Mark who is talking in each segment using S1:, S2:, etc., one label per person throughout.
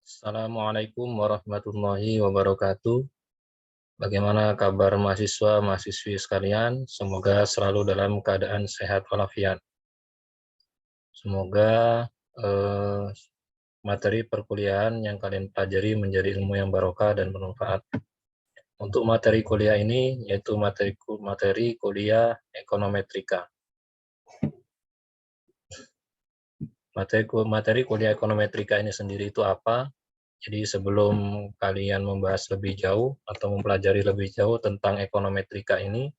S1: Assalamualaikum warahmatullahi wabarakatuh. Bagaimana kabar mahasiswa-mahasiswi sekalian? Semoga selalu dalam keadaan sehat walafiat. Semoga eh, materi perkuliahan yang kalian pelajari menjadi ilmu yang barokah dan bermanfaat. Untuk materi kuliah ini yaitu materi kuliah ekonometrika. Materi kuliah ekonometrika ini sendiri itu apa? Jadi sebelum kalian membahas lebih jauh atau mempelajari lebih jauh tentang ekonometrika ini,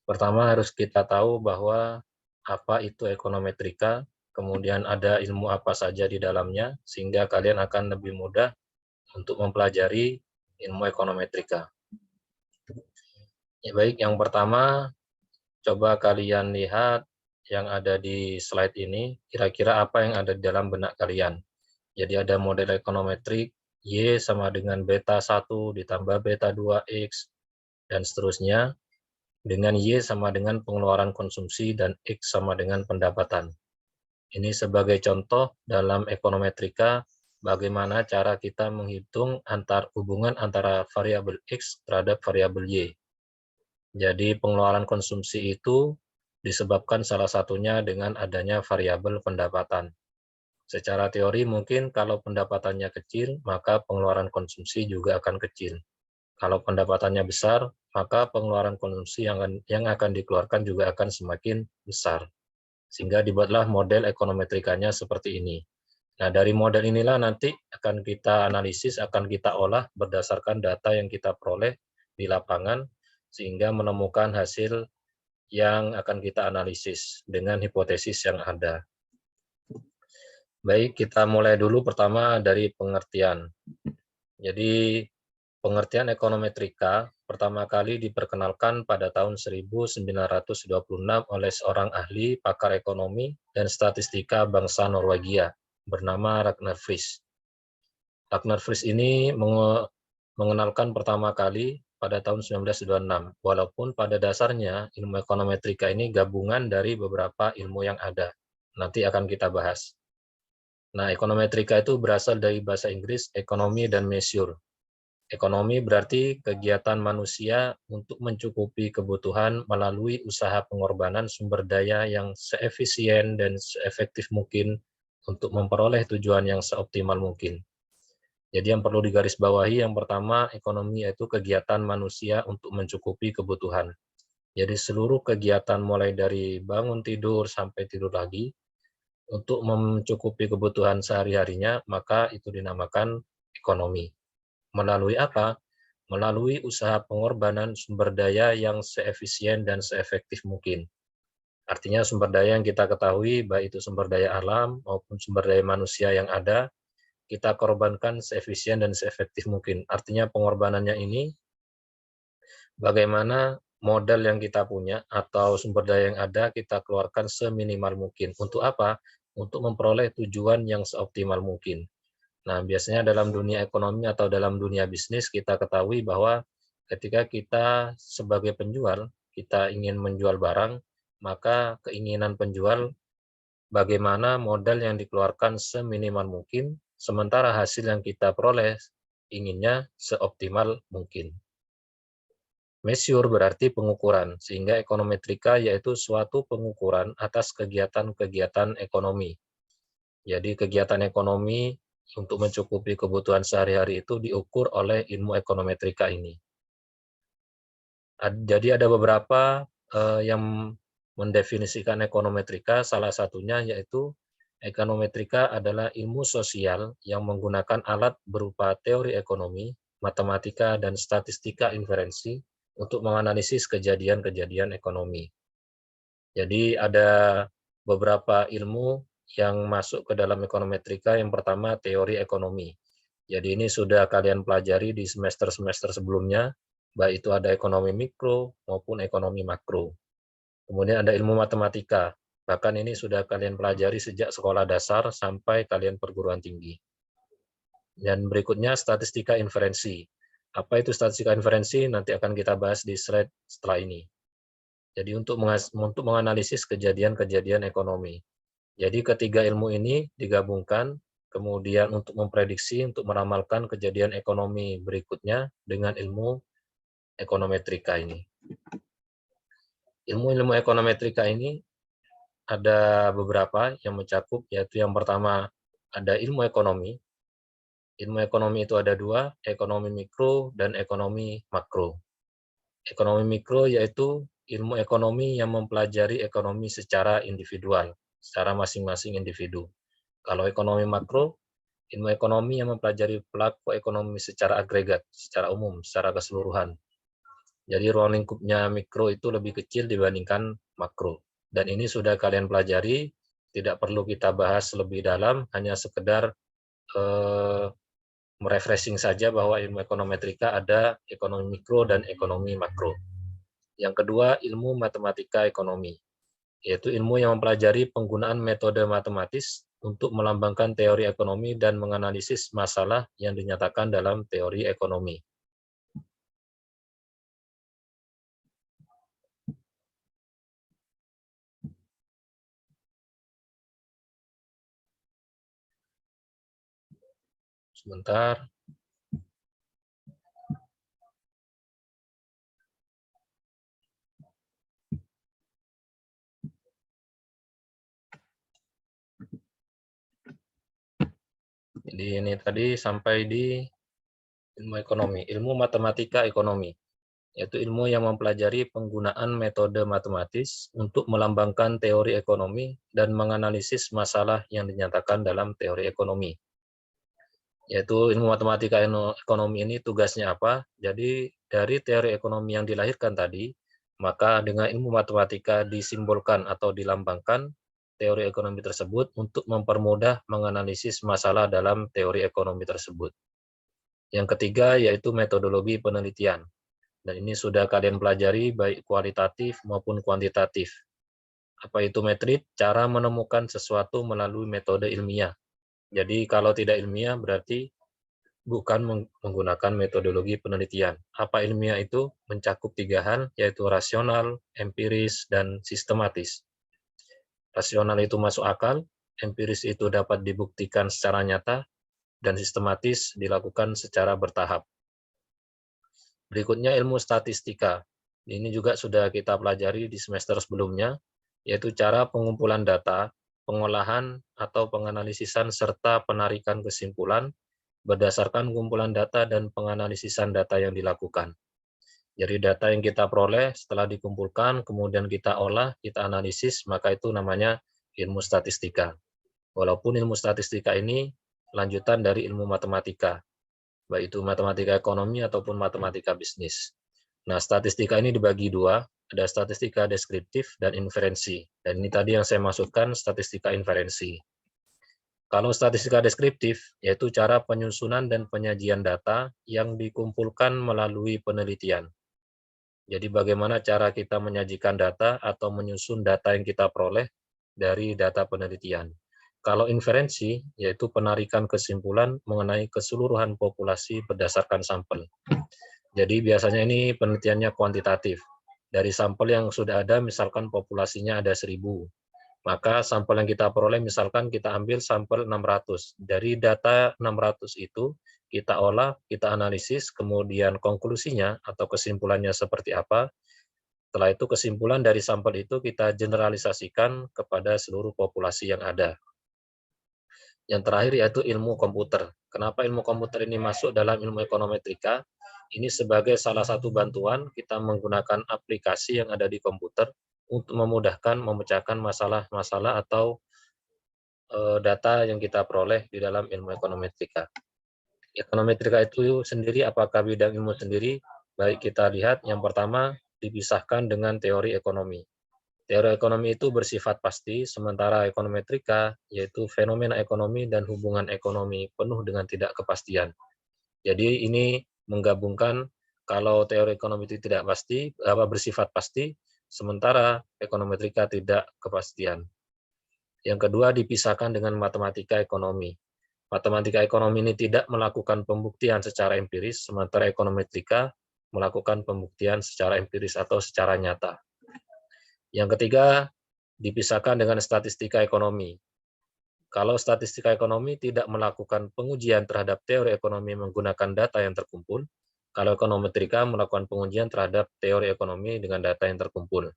S1: pertama harus kita tahu bahwa apa itu ekonometrika, kemudian ada ilmu apa saja di dalamnya, sehingga kalian akan lebih mudah untuk mempelajari ilmu ekonometrika. Ya, baik, yang pertama, coba kalian lihat yang ada di slide ini, kira-kira apa yang ada di dalam benak kalian. Jadi ada model ekonometrik, Y sama dengan beta 1 ditambah beta 2X, dan seterusnya. Dengan Y sama dengan pengeluaran konsumsi dan X sama dengan pendapatan. Ini sebagai contoh dalam ekonometrika, bagaimana cara kita menghitung hubungan antara variabel X terhadap variabel Y. Jadi pengeluaran konsumsi itu disebabkan salah satunya dengan adanya variabel pendapatan. Secara teori mungkin kalau pendapatannya kecil, maka pengeluaran konsumsi juga akan kecil. Kalau pendapatannya besar, maka pengeluaran konsumsi yang akan dikeluarkan juga akan semakin besar. Sehingga dibuatlah model ekonometrikanya seperti ini. Nah, dari model inilah nanti akan kita analisis, akan kita olah berdasarkan data yang kita peroleh di lapangan, sehingga menemukan hasil yang akan kita analisis dengan hipotesis yang ada. Baik, kita mulai dulu pertama dari pengertian. Jadi, pengertian ekonometrika pertama kali diperkenalkan pada tahun 1926 oleh seorang ahli pakar ekonomi dan statistika bangsa Norwegia bernama Ragnar Frisch. Ragnar Frisch ini mengenalkan pertama kali pada tahun 1926, walaupun pada dasarnya ilmu ekonometrika ini gabungan dari beberapa ilmu yang ada. Nanti akan kita bahas. Nah, ekonometrika itu berasal dari bahasa Inggris ekonomi dan measure. Ekonomi berarti kegiatan manusia untuk mencukupi kebutuhan melalui usaha pengorbanan sumber daya yang seefisien dan seefektif mungkin untuk memperoleh tujuan yang seoptimal mungkin. Jadi yang perlu digarisbawahi yang pertama, ekonomi yaitu kegiatan manusia untuk mencukupi kebutuhan. Jadi seluruh kegiatan mulai dari bangun tidur sampai tidur lagi, untuk mencukupi kebutuhan sehari-harinya, maka itu dinamakan ekonomi. Melalui apa? Melalui usaha pengorbanan sumber daya yang seefisien dan seefektif mungkin. Artinya sumber daya yang kita ketahui, baik itu sumber daya alam maupun sumber daya manusia yang ada, kita korbankan seefisien dan seefektif mungkin. Artinya pengorbanannya ini, bagaimana modal yang kita punya atau sumber daya yang ada kita keluarkan seminimal mungkin. Untuk apa? Untuk memperoleh tujuan yang seoptimal mungkin. Nah, biasanya dalam dunia ekonomi atau dalam dunia bisnis kita ketahui bahwa ketika kita sebagai penjual, kita ingin menjual barang, maka keinginan penjual bagaimana modal yang dikeluarkan seminimal mungkin, sementara hasil yang kita peroleh inginnya seoptimal mungkin. Measure berarti pengukuran, sehingga ekonometrika yaitu suatu pengukuran atas kegiatan-kegiatan ekonomi. Jadi kegiatan ekonomi untuk mencukupi kebutuhan sehari-hari itu diukur oleh ilmu ekonometrika ini. Jadi ada beberapa yang mendefinisikan ekonometrika, salah satunya yaitu ekonometrika adalah ilmu sosial yang menggunakan alat berupa teori ekonomi, matematika, dan statistika inferensi untuk menganalisis kejadian-kejadian ekonomi. Jadi ada beberapa ilmu yang masuk ke dalam ekonometrika. Yang pertama teori ekonomi. Jadi ini sudah kalian pelajari di semester-semester sebelumnya, baik itu ada ekonomi mikro maupun ekonomi makro. Kemudian ada ilmu matematika, bahkan ini sudah kalian pelajari sejak sekolah dasar sampai kalian perguruan tinggi. Dan berikutnya statistika inferensi. Apa itu statistika inferensi? Nanti akan kita bahas di slide setelah ini. Jadi untuk menganalisis kejadian-kejadian ekonomi. Jadi ketiga ilmu ini digabungkan kemudian untuk memprediksi, untuk meramalkan kejadian ekonomi berikutnya dengan ilmu ekonometrika ini. Ilmu-ilmu ekonometrika ini ada beberapa yang mencakup, yaitu yang pertama ada ilmu ekonomi. Ilmu ekonomi itu ada dua, ekonomi mikro dan ekonomi makro. Ekonomi mikro yaitu ilmu ekonomi yang mempelajari ekonomi secara individual, secara masing-masing individu. Kalau ekonomi makro, ilmu ekonomi yang mempelajari pelaku ekonomi secara agregat, secara umum, secara keseluruhan. Jadi ruang lingkupnya mikro itu lebih kecil dibandingkan makro. Dan ini sudah kalian pelajari, tidak perlu kita bahas lebih dalam, hanya sekedar merefreshing saja bahwa ilmu ekonometrika ada ekonomi mikro dan ekonomi makro. Yang kedua, ilmu matematika ekonomi, yaitu ilmu yang mempelajari penggunaan metode matematis untuk melambangkan teori ekonomi dan menganalisis masalah yang dinyatakan dalam teori ekonomi. Sebentar. Jadi ini tadi sampai di ilmu ekonomi, ilmu matematika ekonomi, yaitu ilmu yang mempelajari penggunaan metode matematis untuk melambangkan teori ekonomi dan menganalisis masalah yang dinyatakan dalam teori ekonomi. Yaitu ilmu matematika ekonomi ini tugasnya apa? Jadi dari teori ekonomi yang dilahirkan tadi, maka dengan ilmu matematika disimbolkan atau dilambangkan teori ekonomi tersebut untuk mempermudah menganalisis masalah dalam teori ekonomi tersebut. Yang ketiga yaitu metodologi penelitian. Dan ini sudah kalian pelajari baik kualitatif maupun kuantitatif. Apa itu metode? Cara menemukan sesuatu melalui metode ilmiah. Jadi kalau tidak ilmiah berarti bukan menggunakan metodologi penelitian. Apa ilmiah itu? Mencakup tiga hal, yaitu rasional, empiris, dan sistematis. Rasional itu masuk akal, empiris itu dapat dibuktikan secara nyata, dan sistematis dilakukan secara bertahap. Berikutnya ilmu statistika. Ini juga sudah kita pelajari di semester sebelumnya, yaitu cara pengumpulan data, pengolahan atau penganalisisan serta penarikan kesimpulan berdasarkan kumpulan data dan penganalisisan data yang dilakukan. Jadi data yang kita peroleh setelah dikumpulkan, kemudian kita olah, kita analisis, maka itu namanya ilmu statistika. Walaupun ilmu statistika ini lanjutan dari ilmu matematika, baik itu matematika ekonomi ataupun matematika bisnis. Nah, statistika ini dibagi dua, ada statistika deskriptif dan inferensi. Dan ini tadi yang saya maksudkan statistika inferensi. Kalau statistika deskriptif, yaitu cara penyusunan dan penyajian data yang dikumpulkan melalui penelitian. Jadi bagaimana cara kita menyajikan data atau menyusun data yang kita peroleh dari data penelitian. Kalau inferensi, yaitu penarikan kesimpulan mengenai keseluruhan populasi berdasarkan sampel. Jadi biasanya ini penelitiannya kuantitatif. Dari sampel yang sudah ada, misalkan populasinya ada 1000. Maka sampel yang kita peroleh, misalkan kita ambil sampel 600. Dari data 600 itu, kita olah, kita analisis, kemudian konklusinya atau kesimpulannya seperti apa. Setelah itu kesimpulan dari sampel itu kita generalisasikan kepada seluruh populasi yang ada. Yang terakhir yaitu ilmu komputer. Kenapa ilmu komputer ini masuk dalam ilmu ekonometrika? Ini sebagai salah satu bantuan kita menggunakan aplikasi yang ada di komputer untuk memudahkan memecahkan masalah-masalah atau data yang kita peroleh di dalam ilmu ekonometrika. Ekonometrika itu sendiri apakah bidang ilmu sendiri? Baik kita lihat, yang pertama dipisahkan dengan teori ekonomi. Teori ekonomi itu bersifat pasti, sementara ekonometrika yaitu fenomena ekonomi dan hubungan ekonomi penuh dengan tidak kepastian. Jadi ini menggabungkan kalau teori ekonomi itu tidak pasti, bersifat pasti, sementara ekonometrika tidak kepastian. Yang kedua dipisahkan dengan matematika ekonomi. Matematika ekonomi ini tidak melakukan pembuktian secara empiris, sementara ekonometrika melakukan pembuktian secara empiris atau secara nyata. Yang ketiga dipisahkan dengan statistika ekonomi. Kalau statistika ekonomi tidak melakukan pengujian terhadap teori ekonomi menggunakan data yang terkumpul, kalau ekonometrika melakukan pengujian terhadap teori ekonomi dengan data yang terkumpul.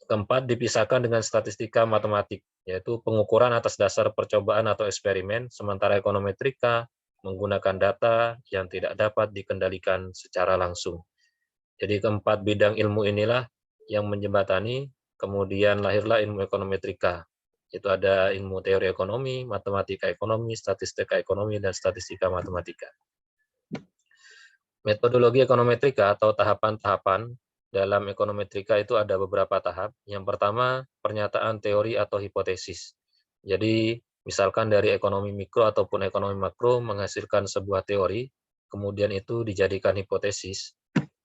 S1: Keempat, dipisahkan dengan statistika matematik, yaitu pengukuran atas dasar percobaan atau eksperimen, sementara ekonometrika menggunakan data yang tidak dapat dikendalikan secara langsung. Jadi keempat bidang ilmu inilah yang menjembatani, kemudian lahirlah ilmu ekonometrika. Itu ada ilmu teori ekonomi, matematika ekonomi, statistika ekonomi, dan statistika matematika. Metodologi ekonometrika atau tahapan-tahapan dalam ekonometrika itu ada beberapa tahap. Yang pertama, pernyataan teori atau hipotesis. Jadi, misalkan dari ekonomi mikro ataupun ekonomi makro menghasilkan sebuah teori, kemudian itu dijadikan hipotesis.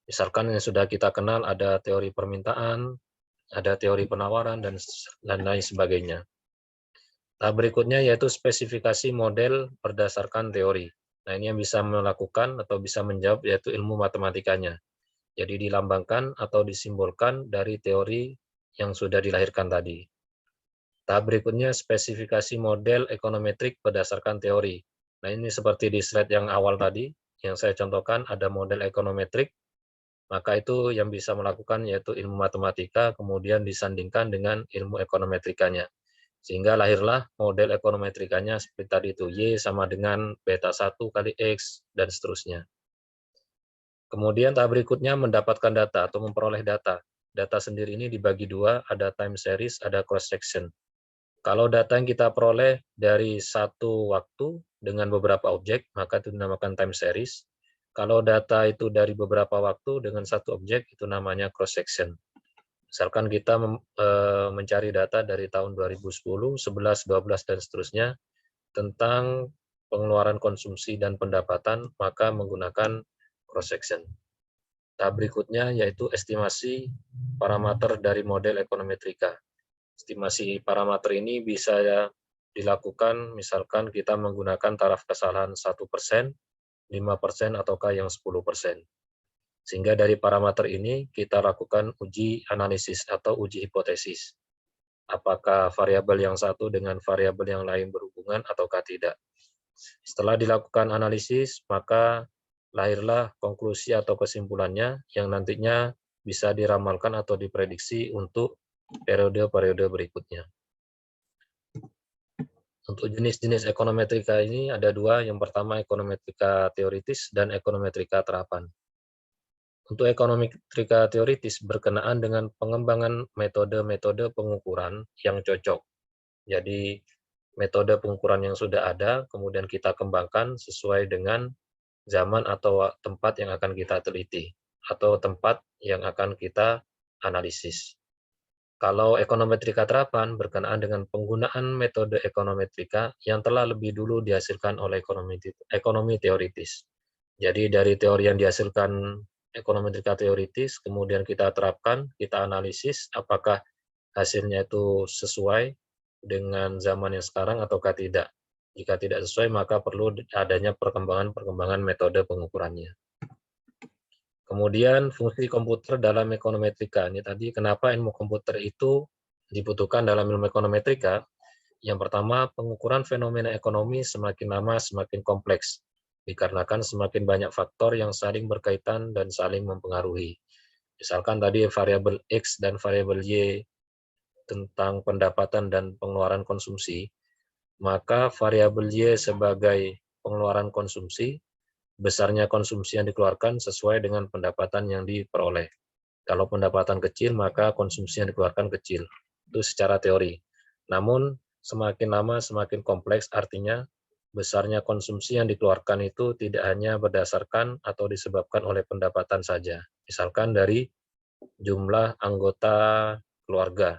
S1: Misalkan yang sudah kita kenal ada teori permintaan, ada teori penawaran, dan lain sebagainya. Tahap berikutnya yaitu spesifikasi model berdasarkan teori. Nah, ini yang bisa melakukan atau bisa menjawab yaitu ilmu matematikanya. Jadi dilambangkan atau disimbolkan dari teori yang sudah dilahirkan tadi. Tahap berikutnya spesifikasi model ekonometrik berdasarkan teori. Nah, ini seperti di slide yang awal tadi, yang saya contohkan ada model ekonometrik, maka itu yang bisa melakukan yaitu ilmu matematika, kemudian disandingkan dengan ilmu ekonometrikanya. Sehingga lahirlah model ekonometrikanya seperti tadi itu, Y sama dengan beta 1 kali X, dan seterusnya. Kemudian tahap berikutnya mendapatkan data atau memperoleh data. Data sendiri ini dibagi dua, ada time series, ada cross section. Kalau data yang kita peroleh dari satu waktu dengan beberapa objek, maka itu dinamakan time series. Kalau data itu dari beberapa waktu dengan satu objek, itu namanya cross section. Misalkan kita mencari data dari tahun 2010, 11, 12, dan seterusnya tentang pengeluaran konsumsi dan pendapatan, maka menggunakan cross section. Tahap berikutnya yaitu estimasi parameter dari model ekonometrika. Estimasi parameter ini bisa dilakukan misalkan kita menggunakan taraf kesalahan 1%, 5%, ataukah yang 10%. Sehingga dari parameter ini kita lakukan uji analisis atau uji hipotesis. Apakah variabel yang satu dengan variabel yang lain berhubungan ataukah tidak. Setelah dilakukan analisis, maka lahirlah konklusi atau kesimpulannya yang nantinya bisa diramalkan atau diprediksi untuk periode-periode berikutnya. Untuk jenis-jenis ekonometrika ini ada dua. Yang pertama ekonometrika teoritis dan ekonometrika terapan. Untuk ekonometrika teoritis berkenaan dengan pengembangan metode-metode pengukuran yang cocok. Jadi metode pengukuran yang sudah ada, kemudian kita kembangkan sesuai dengan zaman atau tempat yang akan kita teliti, atau tempat yang akan kita analisis. Kalau ekonometrika terapan berkenaan dengan penggunaan metode ekonometrika yang telah lebih dulu dihasilkan oleh ekonomi teoritis. Jadi dari teori yang dihasilkan ekonometrika teoritis, kemudian kita terapkan, kita analisis apakah hasilnya itu sesuai dengan zaman yang sekarang ataukah tidak. Jika tidak sesuai, maka perlu adanya perkembangan metode pengukurannya. Kemudian fungsi komputer dalam ekonometrika. Ini tadi kenapa ilmu komputer itu dibutuhkan dalam ilmu ekonometrika. Yang pertama, pengukuran fenomena ekonomi semakin lama semakin kompleks, dikarenakan semakin banyak faktor yang saling berkaitan dan saling mempengaruhi. Misalkan tadi variabel X dan variabel Y tentang pendapatan dan pengeluaran konsumsi, maka variabel Y sebagai pengeluaran konsumsi, besarnya konsumsi yang dikeluarkan sesuai dengan pendapatan yang diperoleh. Kalau pendapatan kecil, maka konsumsi yang dikeluarkan kecil. Itu secara teori. Namun, semakin lama semakin kompleks, artinya besarnya konsumsi yang dikeluarkan itu tidak hanya berdasarkan atau disebabkan oleh pendapatan saja. Misalkan dari jumlah anggota keluarga,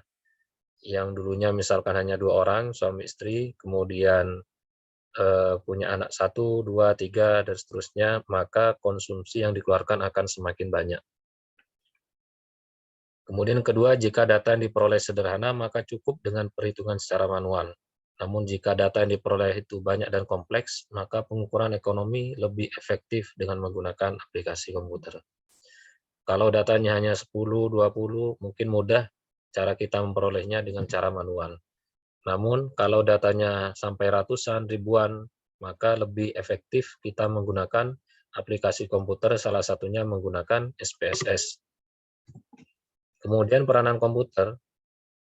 S1: yang dulunya misalkan hanya 2 orang, suami istri, kemudian punya anak 1, 2, 3, dan seterusnya, maka konsumsi yang dikeluarkan akan semakin banyak. Kemudian kedua, jika data yang diperoleh sederhana, maka cukup dengan perhitungan secara manual. Namun jika data yang diperoleh itu banyak dan kompleks, maka pengukuran ekonomi lebih efektif dengan menggunakan aplikasi komputer. Kalau datanya hanya 10, 20, mungkin mudah cara kita memperolehnya dengan cara manual. Namun kalau datanya sampai ratusan, ribuan, maka lebih efektif kita menggunakan aplikasi komputer, salah satunya menggunakan SPSS. Kemudian peranan komputer,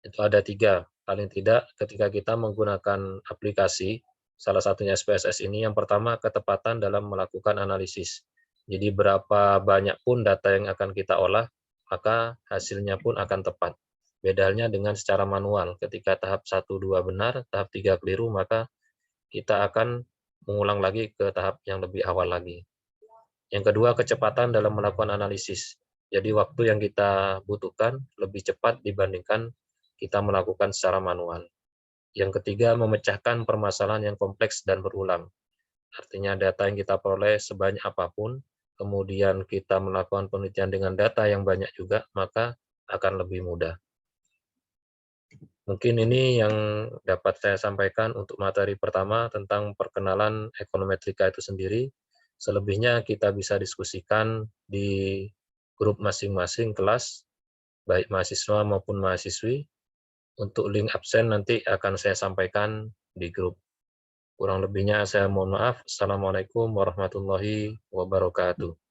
S1: itu ada 3. Paling tidak ketika kita menggunakan aplikasi, salah satunya SPSS ini, yang pertama ketepatan dalam melakukan analisis. Jadi berapa banyak pun data yang akan kita olah, maka hasilnya pun akan tepat. Beda halnya dengan secara manual, ketika tahap 1, 2 benar, tahap 3 keliru, maka kita akan mengulang lagi ke tahap yang lebih awal lagi. Yang kedua, kecepatan dalam melakukan analisis. Jadi waktu yang kita butuhkan lebih cepat dibandingkan kita melakukan secara manual. Yang ketiga, memecahkan permasalahan yang kompleks dan berulang. Artinya data yang kita peroleh sebanyak apapun, kemudian kita melakukan penelitian dengan data yang banyak juga, maka akan lebih mudah. Mungkin ini yang dapat saya sampaikan untuk materi pertama tentang perkenalan ekonometrika itu sendiri. Selebihnya kita bisa diskusikan di grup masing-masing kelas, baik mahasiswa maupun mahasiswi. Untuk link absen nanti akan saya sampaikan di grup. Kurang lebihnya saya mohon maaf. Assalamualaikum warahmatullahi wabarakatuh.